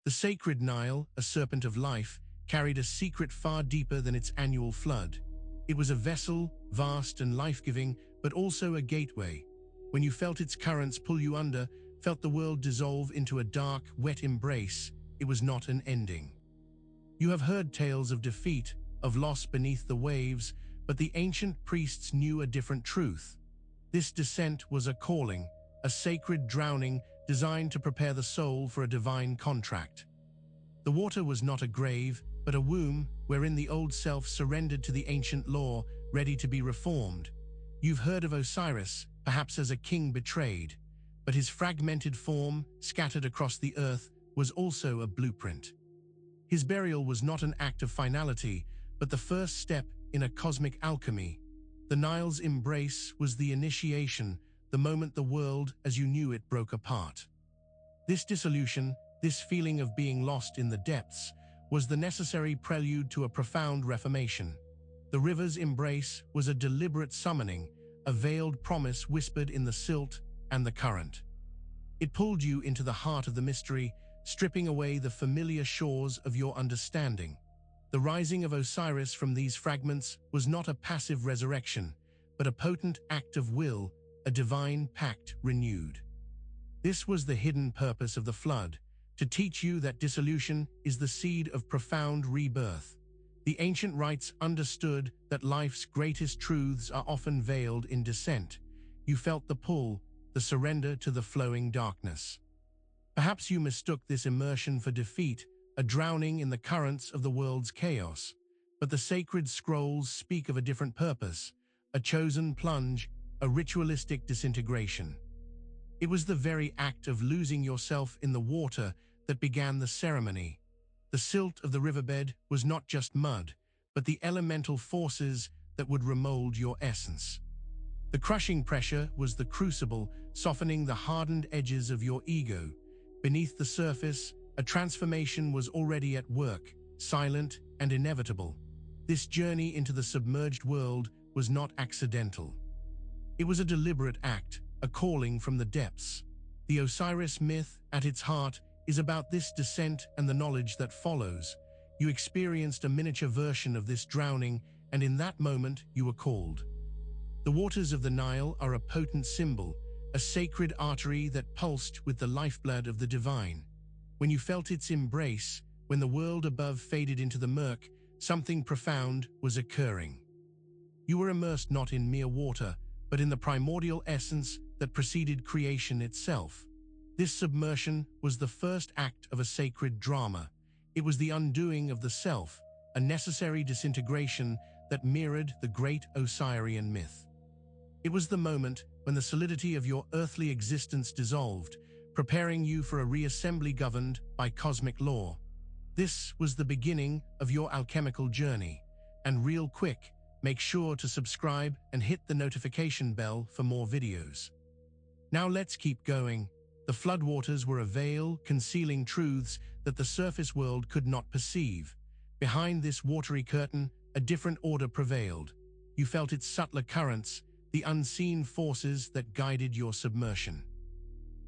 The sacred Nile, a serpent of life, carried a secret far deeper than its annual flood. It was a vessel, vast and life-giving, but also a gateway. When you felt its currents pull you under, felt the world dissolve into a dark, wet embrace, it was not an ending. You have heard tales of defeat, of loss beneath the waves, but the ancient priests knew a different truth. This descent was a calling, a sacred drowning designed to prepare the soul for a divine contract. The water was not a grave, but a womb wherein the old self surrendered to the ancient law, ready to be reformed. You've heard of Osiris, perhaps as a king betrayed, but his fragmented form, scattered across the earth, was also a blueprint. His burial was not an act of finality, but the first step in a cosmic alchemy. The Nile's embrace was the initiation, the moment the world as you knew it broke apart. This dissolution, this feeling of being lost in the depths, was the necessary prelude to a profound reformation. The river's embrace was a deliberate summoning, a veiled promise whispered in the silt and the current. It pulled you into the heart of the mystery, stripping away the familiar shores of your understanding. The rising of Osiris from these fragments was not a passive resurrection, but a potent act of will, a divine pact renewed. This was the hidden purpose of the flood, to teach you that dissolution is the seed of profound rebirth. The ancient rites understood that life's greatest truths are often veiled in descent. You felt the pull, the surrender to the flowing darkness. Perhaps you mistook this immersion for defeat, a drowning in the currents of the world's chaos. But the sacred scrolls speak of a different purpose, a chosen plunge, a ritualistic disintegration. It was the very act of losing yourself in the water that began the ceremony. The silt of the riverbed was not just mud, but the elemental forces that would remold your essence. The crushing pressure was the crucible, softening the hardened edges of your ego. Beneath the surface, a transformation was already at work, silent and inevitable. This journey into the submerged world was not accidental. It was a deliberate act, a calling from the depths. The Osiris myth, at its heart, is about this descent and the knowledge that follows. You experienced a miniature version of this drowning, and in that moment you were called. The waters of the Nile are a potent symbol, a sacred artery that pulsed with the lifeblood of the divine. When you felt its embrace, when the world above faded into the murk, something profound was occurring. You were immersed not in mere water, but in the primordial essence that preceded creation itself. This submersion was the first act of a sacred drama. It was the undoing of the self, a necessary disintegration that mirrored the great Osirian myth. It was the moment when the solidity of your earthly existence dissolved, preparing you for a reassembly governed by cosmic law. This was the beginning of your alchemical journey. And real quick, make sure to subscribe and hit the notification bell for more videos. Now let's keep going. The floodwaters were a veil concealing truths that the surface world could not perceive. Behind this watery curtain, a different order prevailed. You felt its subtler currents, the unseen forces that guided your submersion.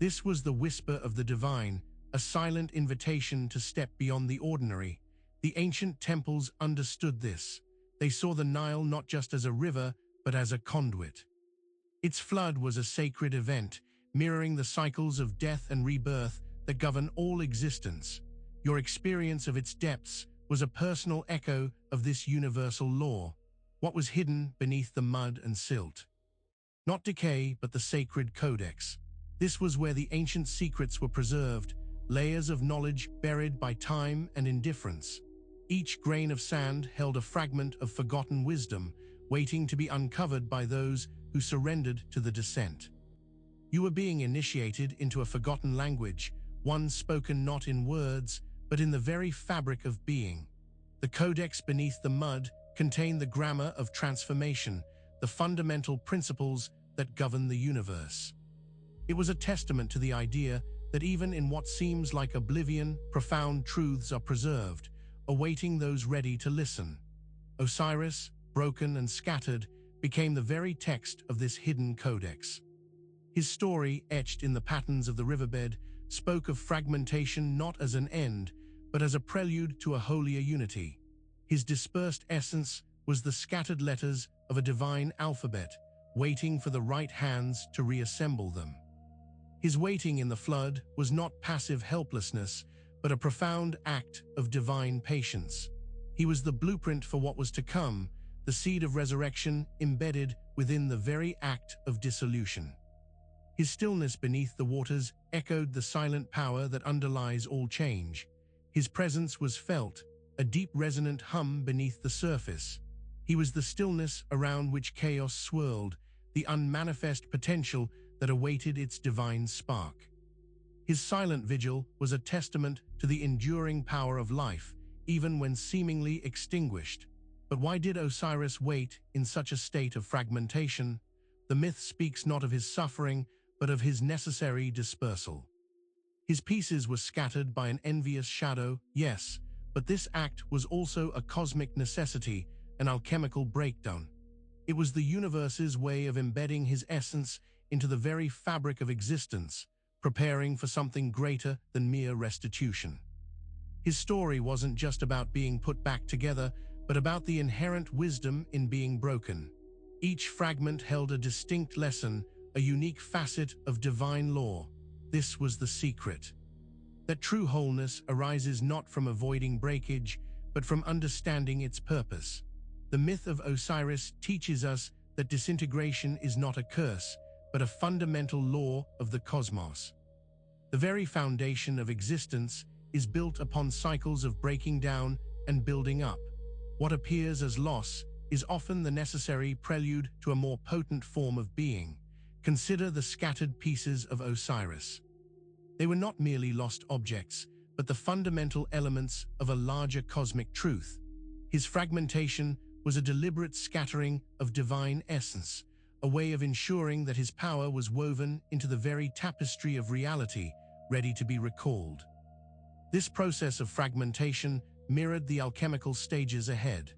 This was the whisper of the divine, a silent invitation to step beyond the ordinary. The ancient temples understood this. They saw the Nile not just as a river, but as a conduit. Its flood was a sacred event, mirroring the cycles of death and rebirth that govern all existence. Your experience of its depths was a personal echo of this universal law. What was hidden beneath the mud and silt? Not decay, but the sacred Codex. This was where the ancient secrets were preserved, layers of knowledge buried by time and indifference. Each grain of sand held a fragment of forgotten wisdom, waiting to be uncovered by those who surrendered to the descent. You were being initiated into a forgotten language, one spoken not in words, but in the very fabric of being. The Codex beneath the mud contained the grammar of transformation, the fundamental principles that govern the universe. It was a testament to the idea that even in what seems like oblivion, profound truths are preserved, awaiting those ready to listen. Osiris, broken and scattered, became the very text of this hidden codex. His story, etched in the patterns of the riverbed, spoke of fragmentation not as an end, but as a prelude to a holier unity. His dispersed essence was the scattered letters of a divine alphabet, waiting for the right hands to reassemble them. His waiting in the flood was not passive helplessness, but a profound act of divine patience. He was the blueprint for what was to come, the seed of resurrection embedded within the very act of dissolution. His stillness beneath the waters echoed the silent power that underlies all change. His presence was felt, a deep resonant hum beneath the surface. He was the stillness around which chaos swirled, the unmanifest potential that awaited its divine spark. His silent vigil was a testament to the enduring power of life, even when seemingly extinguished. But why did Osiris wait in such a state of fragmentation? The myth speaks not of his suffering, but of his necessary dispersal. His pieces were scattered by an envious shadow, yes, but this act was also a cosmic necessity, an alchemical breakdown. It was the universe's way of embedding his essence into the very fabric of existence, preparing for something greater than mere restitution. His story wasn't just about being put back together, but about the inherent wisdom in being broken. Each fragment held a distinct lesson, a unique facet of divine law. This was the secret. That true wholeness arises not from avoiding breakage, but from understanding its purpose. The myth of Osiris teaches us that disintegration is not a curse, but a fundamental law of the cosmos. The very foundation of existence is built upon cycles of breaking down and building up. What appears as loss is often the necessary prelude to a more potent form of being. Consider the scattered pieces of Osiris. They were not merely lost objects, but the fundamental elements of a larger cosmic truth. His fragmentation was a deliberate scattering of divine essence, a way of ensuring that his power was woven into the very tapestry of reality, ready to be recalled. This process of fragmentation mirrored the alchemical stages ahead.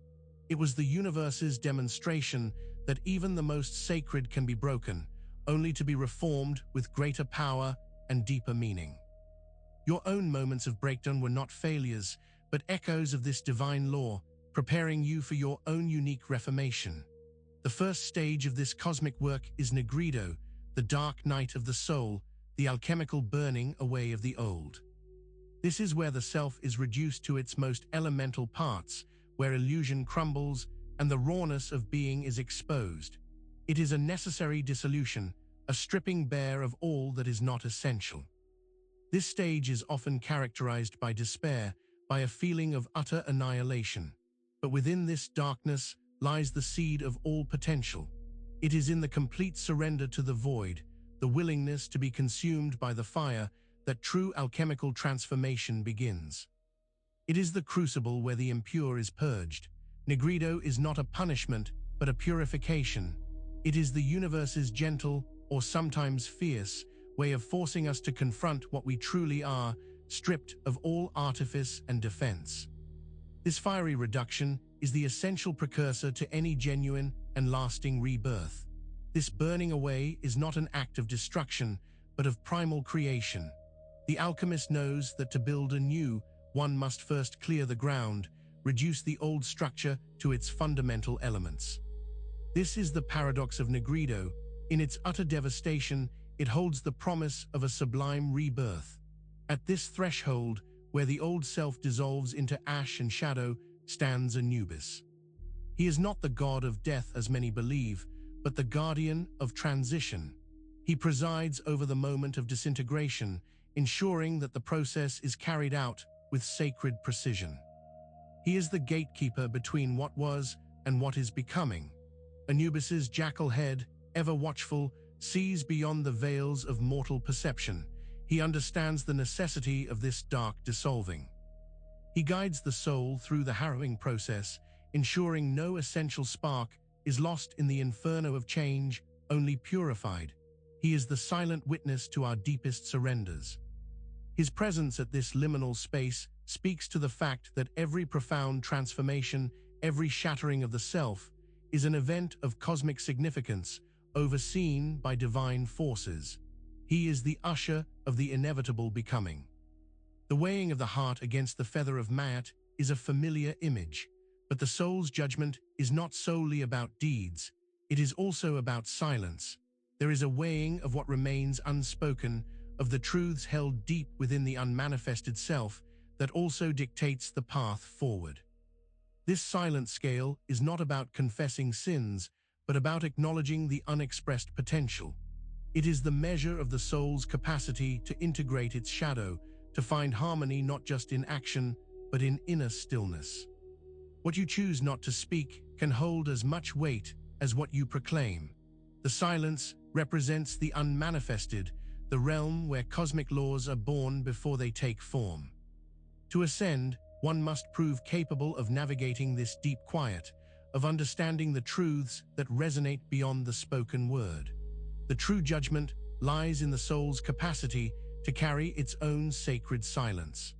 It was the universe's demonstration that even the most sacred can be broken, only to be reformed with greater power and deeper meaning. Your own moments of breakdown were not failures, but echoes of this divine law, preparing you for your own unique reformation. The first stage of this cosmic work is Nigredo, the dark night of the soul, the alchemical burning away of the old. This is where the self is reduced to its most elemental parts, where illusion crumbles and the rawness of being is exposed. It is a necessary dissolution, a stripping bare of all that is not essential. This stage is often characterized by despair, by a feeling of utter annihilation. But within this darkness lies the seed of all potential. It is in the complete surrender to the void, the willingness to be consumed by the fire, that true alchemical transformation begins. It is the crucible where the impure is purged. Nigredo is not a punishment, but a purification. It is the universe's gentle, or sometimes fierce, way of forcing us to confront what we truly are, stripped of all artifice and defense. This fiery reduction is the essential precursor to any genuine and lasting rebirth. This burning away is not an act of destruction, but of primal creation. The alchemist knows that to build anew, one must first clear the ground, reduce the old structure to its fundamental elements. This is the paradox of Nigredo. In its utter devastation, it holds the promise of a sublime rebirth. At this threshold, where the old self dissolves into ash and shadow, stands Anubis. He is not the god of death as many believe, but the guardian of transition. He presides over the moment of disintegration, ensuring that the process is carried out with sacred precision. He is the gatekeeper between what was and what is becoming. Anubis's jackal head, ever watchful, sees beyond the veils of mortal perception. He understands the necessity of this dark dissolving. He guides the soul through the harrowing process, ensuring no essential spark is lost in the inferno of change, only purified. He is the silent witness to our deepest surrenders. His presence at this liminal space speaks to the fact that every profound transformation, every shattering of the self, is an event of cosmic significance, overseen by divine forces. He is the usher of the inevitable becoming. The weighing of the heart against the feather of Maat is a familiar image, but the soul's judgment is not solely about deeds, it is also about silence. There is a weighing of what remains unspoken, of the truths held deep within the unmanifested self that also dictates the path forward. This silent scale is not about confessing sins, but about acknowledging the unexpressed potential. It is the measure of the soul's capacity to integrate its shadow, to find harmony not just in action, but in inner stillness. What you choose not to speak can hold as much weight as what you proclaim. The silence represents the unmanifested, the realm where cosmic laws are born before they take form. To ascend, one must prove capable of navigating this deep quiet, of understanding the truths that resonate beyond the spoken word. The true judgment lies in the soul's capacity to carry its own sacred silence.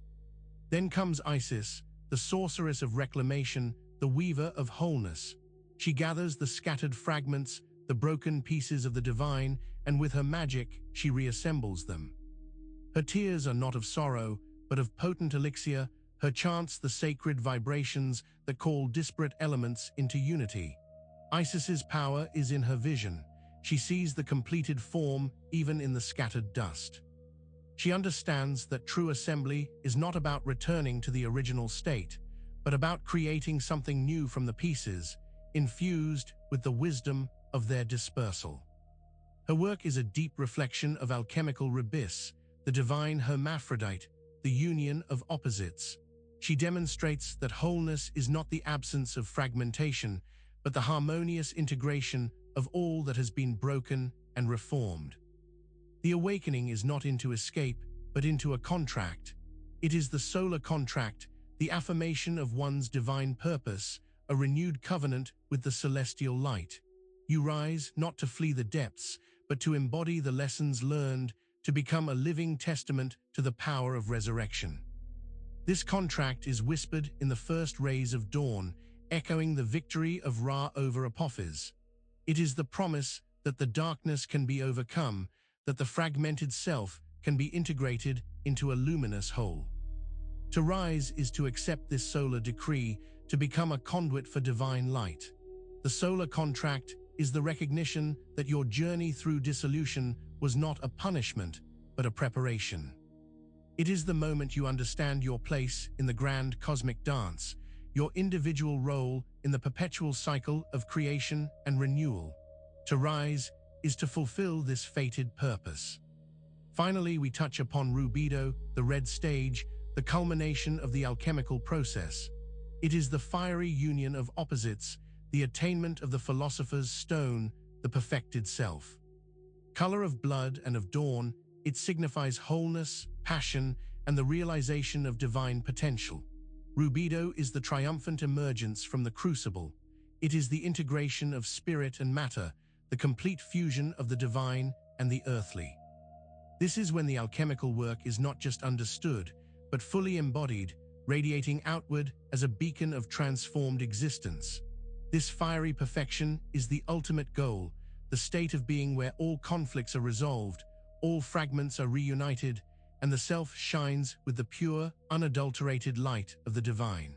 Then comes Isis, the sorceress of reclamation, the weaver of wholeness. She gathers the scattered fragments, the broken pieces of the divine, and with her magic, she reassembles them. Her tears are not of sorrow, but of potent elixir, her chants the sacred vibrations that call disparate elements into unity. Isis's power is in her vision. She sees the completed form even in the scattered dust. She understands that true assembly is not about returning to the original state, but about creating something new from the pieces, infused with the wisdom of their dispersal. Her work is a deep reflection of alchemical rebis, the divine hermaphrodite, the union of opposites. She demonstrates that wholeness is not the absence of fragmentation, but the harmonious integration of all that has been broken and reformed. The awakening is not into escape, but into a contract. It is the solar contract, the affirmation of one's divine purpose, a renewed covenant with the celestial light. You rise not to flee the depths, but to embody the lessons learned, to become a living testament to the power of resurrection. This contract is whispered in the first rays of dawn, echoing the victory of Ra over Apophis. It is the promise that the darkness can be overcome, that the fragmented self can be integrated into a luminous whole. To rise is to accept this solar decree, to become a conduit for divine light. The solar contract is the recognition that your journey through dissolution was not a punishment, but a preparation. It is the moment you understand your place in the grand cosmic dance, your individual role in the perpetual cycle of creation and renewal. To rise is to fulfill this fated purpose. Finally, we touch upon Rubido, the red stage, the culmination of the alchemical process. It is the fiery union of opposites, the attainment of the philosopher's stone, the perfected self. Color of blood and of dawn, it signifies wholeness, passion, and the realization of divine potential. Rubido is the triumphant emergence from the crucible. It is the integration of spirit and matter, the complete fusion of the divine and the earthly. This is when the alchemical work is not just understood, but fully embodied, radiating outward as a beacon of transformed existence. This fiery perfection is the ultimate goal, the state of being where all conflicts are resolved, all fragments are reunited, and the self shines with the pure, unadulterated light of the divine.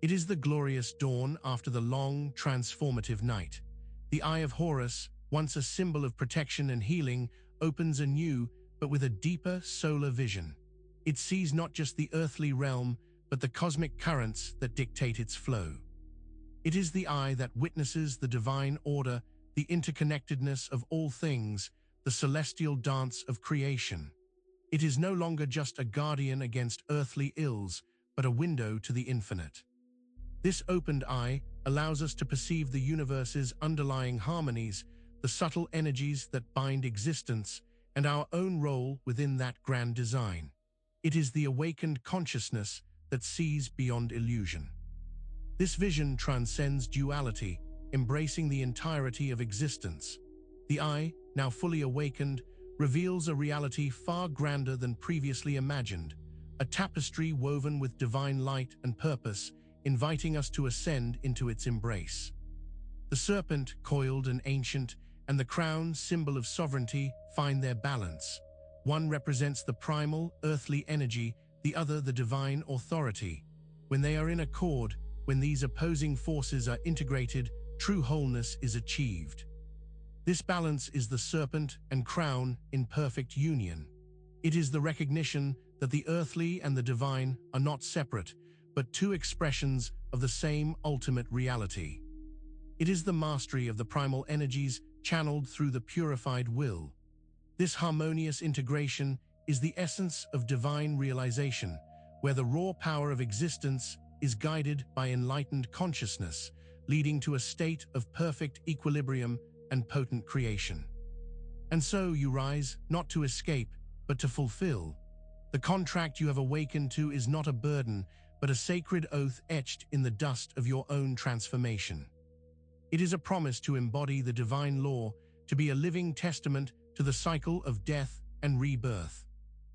It is the glorious dawn after the long, transformative night. The Eye of Horus, once a symbol of protection and healing, opens anew, but with a deeper solar vision. It sees not just the earthly realm, but the cosmic currents that dictate its flow. It is the eye that witnesses the divine order, the interconnectedness of all things, the celestial dance of creation. It is no longer just a guardian against earthly ills, but a window to the infinite. This opened eye allows us to perceive the universe's underlying harmonies, the subtle energies that bind existence, and our own role within that grand design. It is the awakened consciousness that sees beyond illusion. This vision transcends duality, embracing the entirety of existence. The eye, now fully awakened, reveals a reality far grander than previously imagined, a tapestry woven with divine light and purpose, inviting us to ascend into its embrace. The serpent, coiled and ancient, and the crown, symbol of sovereignty, find their balance. One represents the primal, earthly energy, the other the divine authority. When they are in accord, when these opposing forces are integrated, true wholeness is achieved. This balance is the serpent and crown in perfect union. It is the recognition that the earthly and the divine are not separate, but two expressions of the same ultimate reality. It is the mastery of the primal energies channeled through the purified will. This harmonious integration is the essence of divine realization, where the raw power of existence is guided by enlightened consciousness, leading to a state of perfect equilibrium and potent creation. And so you rise, not to escape, but to fulfill. The contract you have awakened to is not a burden, but a sacred oath etched in the dust of your own transformation. It is a promise to embody the divine law, to be a living testament to the cycle of death and rebirth.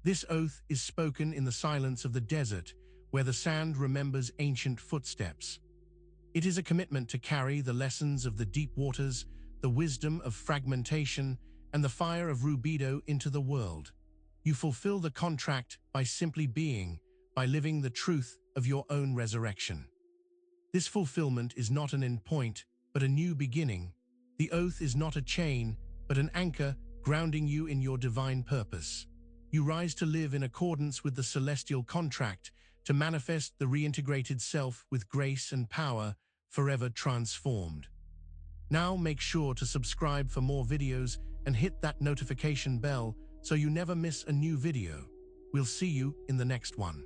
This oath is spoken in the silence of the desert, where the sand remembers ancient footsteps. It is a commitment to carry the lessons of the deep waters, the wisdom of fragmentation, and the fire of rubido into the world. You fulfill the contract by simply being, by living the truth of your own resurrection. This fulfillment is not an endpoint, but a new beginning. The oath is not a chain, but an anchor grounding you in your divine purpose. You rise to live in accordance with the celestial contract, to manifest the reintegrated self with grace and power, forever transformed. Now make sure to subscribe for more videos and hit that notification bell so you never miss a new video. We'll see you in the next one.